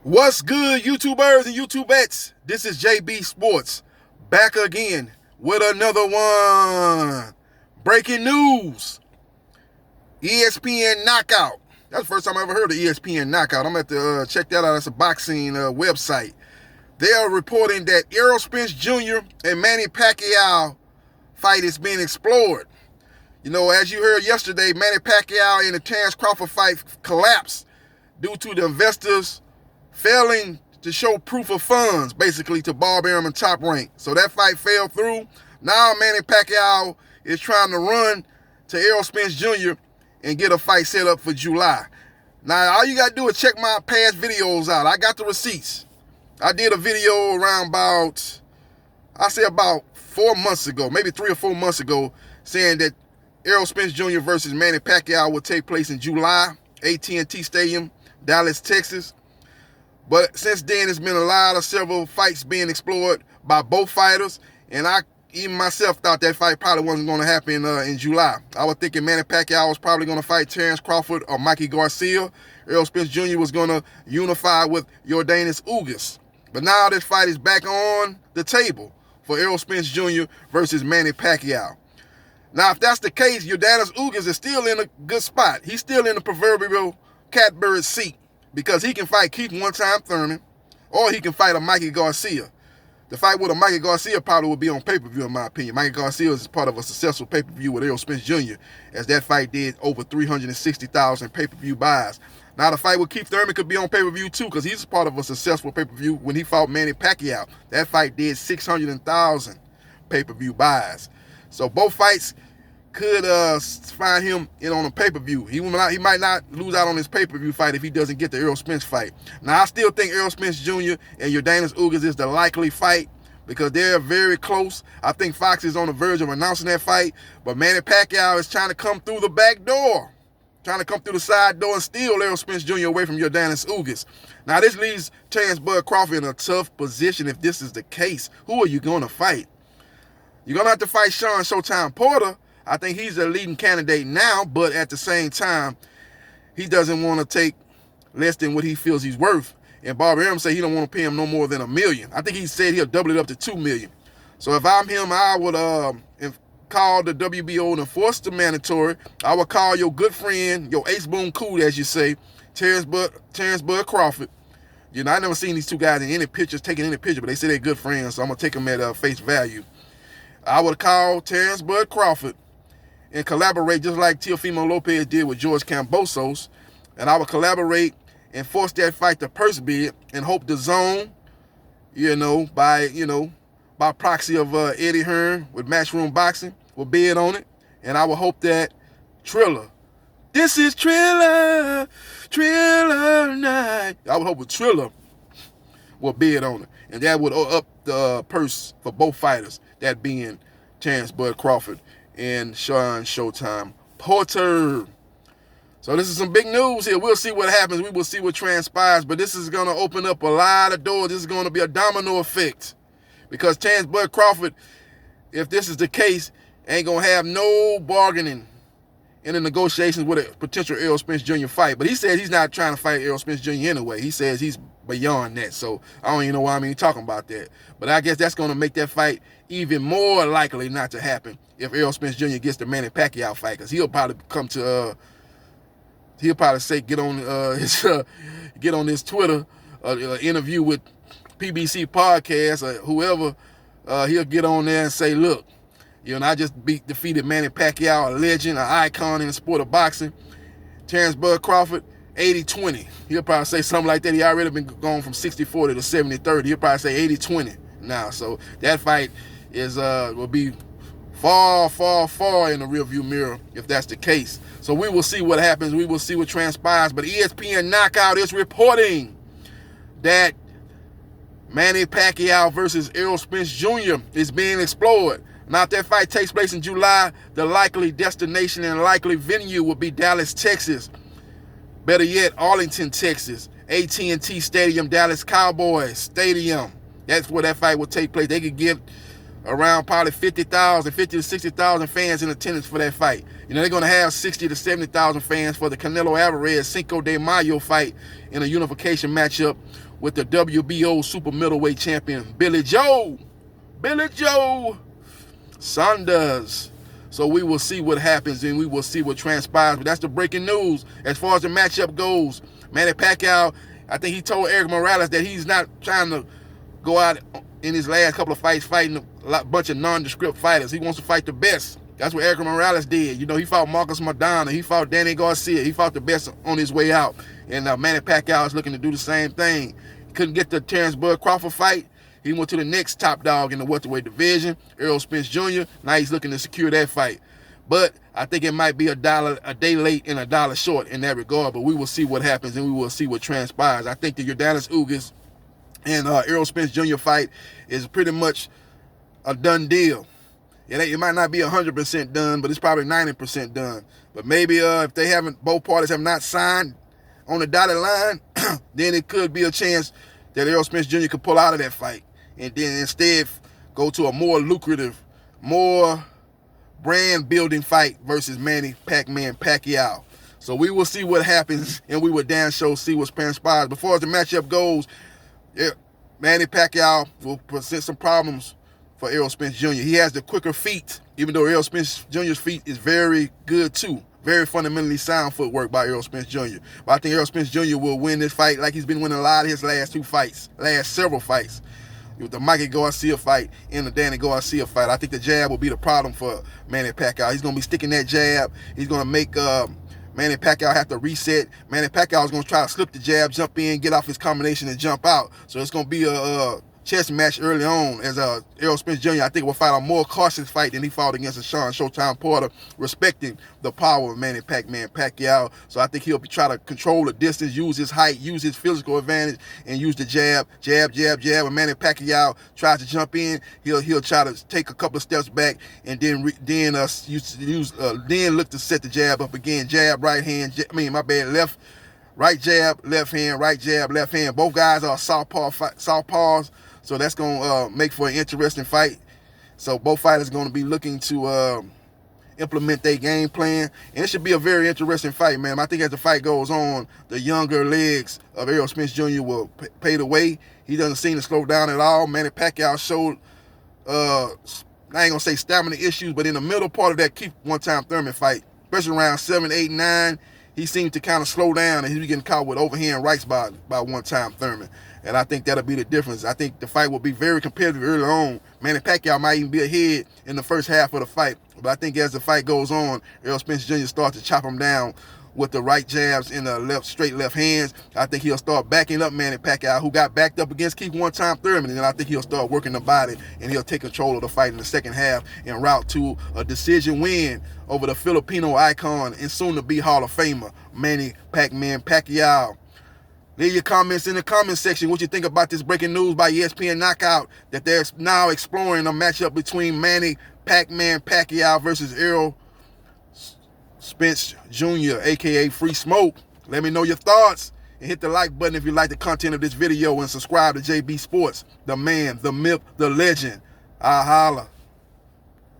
What's good, YouTubers and YouTubettes? This is JB Sports, back again with another one. Breaking news. ESPN Knockout. That's the first time I ever heard of ESPN Knockout. I'm going to have to check that out. It's a boxing website. They are reporting that Errol Spence Jr. and Manny Pacquiao fight is being explored. You know, as you heard yesterday, Manny Pacquiao and the Terrence Crawford fight collapsed due to the investors failing to show proof of funds, basically, to Bob Arum and Top Rank. So that fight fell through. Now Manny Pacquiao is trying to run to Errol Spence Jr. and get a fight set up for July. Now, all you got to do is check my past videos out. I got the receipts. I did a video around about 4 months ago, maybe 3 or 4 months ago, saying that Errol Spence Jr. versus Manny Pacquiao will take place in July, AT&T Stadium, Dallas, Texas. But since then, there's been several fights being explored by both fighters, and I even myself thought that fight probably wasn't going to happen in July. I was thinking Manny Pacquiao was probably going to fight Terrence Crawford or Mikey Garcia. Errol Spence Jr. was going to unify with Yordenis Ugas. But now this fight is back on the table for Errol Spence Jr. versus Manny Pacquiao. Now, if that's the case, Yordenis Ugas is still in a good spot. He's still in the proverbial catbird seat, because he can fight Keith One-Time Thurman, or he can fight a Mikey Garcia. The fight with a Mikey Garcia probably would be on pay-per-view, in my opinion. Mikey Garcia is part of a successful pay-per-view with Errol Spence Jr., as that fight did over 360,000 pay-per-view buys. Now, the fight with Keith Thurman could be on pay-per-view, too, because he's part of a successful pay-per-view when he fought Manny Pacquiao. That fight did 600,000 pay-per-view buys. So both fights could find him in on a pay-per-view. He might not lose out on his pay-per-view fight if he doesn't get the Errol Spence fight. Now, I still think Errol Spence Jr. and Yordenis Ugas is the likely fight, because they're very close. I think Fox is on the verge of announcing that fight, but Manny Pacquiao is trying to come through the back door, trying to come through the side door and steal Errol Spence Jr. away from Yordenis Ugas. Now, this leaves Terrence Bud Crawford in a tough position if this is the case. Who are you going to fight? You're going to have to fight Sean Showtime Porter. I think he's a leading candidate now, but at the same time, he doesn't want to take less than what he feels he's worth. And Bob Arum said he don't want to pay him no more than $1 million. I think he said he'll double it up to $2 million. So if I'm him, I would call the WBO and enforce the mandatory. I would call your good friend, your ace boon cool, as you say, Terrence Bud Crawford. You know, I never seen these two guys in any pictures, taking any picture, but they say they're good friends, so I'm going to take them at face value. I would call Terrence Bud Crawford and collaborate just like Teofimo Lopez did with George Kambosos. And I would collaborate and force that fight to purse bid and hope the zone, by proxy of Eddie Hearn with Matchroom Boxing, will bid on it. And I would hope that Triller, this is Triller night. I would hope Triller will bid on it. And that would up the purse for both fighters, that being Terrence Bud Crawford and Sean Showtime Porter. So this is some big news here. We'll see what happens. We will see what transpires. But this is going to open up a lot of doors. This is going to be a domino effect. Because Terrence Bud Crawford, if this is the case, ain't going to have no bargaining in the negotiations with a potential Errol Spence Jr. fight. But he says he's not trying to fight Errol Spence Jr. anyway. He says he's beyond that. So I don't even know why I'm even talking about that. But I guess that's going to make that fight even more likely not to happen if Errol Spence Jr. gets the Manny Pacquiao fight, because he'll probably come to he'll probably say get on his Twitter interview with PBC podcast or whoever. He'll get on there and say, look, I just defeated Manny Pacquiao, a legend, an icon in the sport of boxing. Terrence Bud Crawford, 80-20. He'll probably say something like that. He already been going from 60-40 to 70-30. He'll probably say 80-20 now. So that fight will be far, far, far in the rearview mirror if that's the case. So we will see what happens. We will see what transpires. But ESPN Knockout is reporting that Manny Pacquiao versus Errol Spence Jr. is being explored. Now, if that fight takes place in July, the likely destination and likely venue will be Dallas, Texas. Better yet, Arlington, Texas. AT&T Stadium, Dallas Cowboys Stadium. That's where that fight will take place. They could give around probably 50 to 60,000 fans in attendance for that fight. They're going to have 60 to 70,000 fans for the Canelo Alvarez Cinco de Mayo fight in a unification matchup with the WBO super middleweight champion, Billy Joe Saunders. So we will see what happens and we will see what transpires. But that's the breaking news. As far as the matchup goes, Manny Pacquiao, I think he told Eric Morales that he's not trying to go out in his last couple of fights fighting a bunch of nondescript fighters. He wants to fight the best. That's what Eric Morales did. You know, he fought Marcus Maidana. He fought Danny Garcia. He fought the best on his way out. And Manny Pacquiao is looking to do the same thing. He couldn't get the Terrence Bud Crawford fight. He went to the next top dog in the welterweight division, Errol Spence Jr. Now he's looking to secure that fight. But I think it might be a day late and a dollar short in that regard. But we will see what happens and we will see what transpires. I think the Yordenis Ugas and Errol Spence Jr. fight is pretty much a done deal. It might not be 100% done, but it's probably 90% done. But maybe if both parties have not signed on the dotted line, then it could be a chance that Errol Spence Jr. could pull out of that fight and then instead go to a more lucrative, more brand-building fight versus Manny Pac-Man Pacquiao. So we will see what happens, and we will damn sure see what transpires. Before the matchup goes, Manny Pacquiao will present some problems for Errol Spence Jr. He has the quicker feet, even though Errol Spence Jr.'s feet is very good too. Very fundamentally sound footwork by Errol Spence Jr. But I think Errol Spence Jr. will win this fight like he's been winning a lot of his last several fights. With the Mikey Garcia fight and the Danny Garcia fight. I think the jab will be the problem for Manny Pacquiao. He's going to be sticking that jab. He's going to make Manny Pacquiao have to reset. Manny Pacquiao is going to try to slip the jab, jump in, get off his combination, and jump out. So it's going to be a chess match early on as Errol Spence Jr. I think will fight a more cautious fight than he fought against Sean Showtime Porter, respecting the power of Manny Pac-Man Pacquiao. So I think he'll try to control the distance, use his height, use his physical advantage, and use the jab. When Manny Pacquiao tries to jump in, he'll try to take a couple of steps back and then look to set the jab up again. Jab, right hand, left. Right jab, left hand, right jab, left hand. Both guys are southpaws, so that's going to make for an interesting fight. So both fighters are going to be looking to implement their game plan. And it should be a very interesting fight, man. I think as the fight goes on, the younger legs of Errol Spence Jr. will pay the way. He doesn't seem to slow down at all. Manny Pacquiao showed, I ain't going to say stamina issues, but in the middle part of that Keith one-time Thurman fight, especially around 7, 8, 9, he seemed to kind of slow down and he was getting caught with overhand rights by one-time Thurman. And I think that'll be the difference. I think the fight will be very competitive early on. Manny Pacquiao might even be ahead in the first half of the fight. But I think as the fight goes on, Errol Spence Jr. starts to chop him down with the right jabs and the straight left hands. I think he'll start backing up Manny Pacquiao, who got backed up against Keith one-time Thurman. And then I think he'll start working the body and he'll take control of the fight in the second half en route to a decision win over the Filipino icon and soon-to-be Hall of Famer, Manny Pac-Man Pacquiao. Leave your comments in the comment section what you think about this breaking news by ESPN Knockout that they're now exploring a matchup between Manny Pac-Man Pacquiao versus Errol Spence Jr., a.k.a. Free Smoke. Let me know your thoughts and hit the like button if you like the content of this video and subscribe to JB Sports, the man, the myth, the legend. I holla.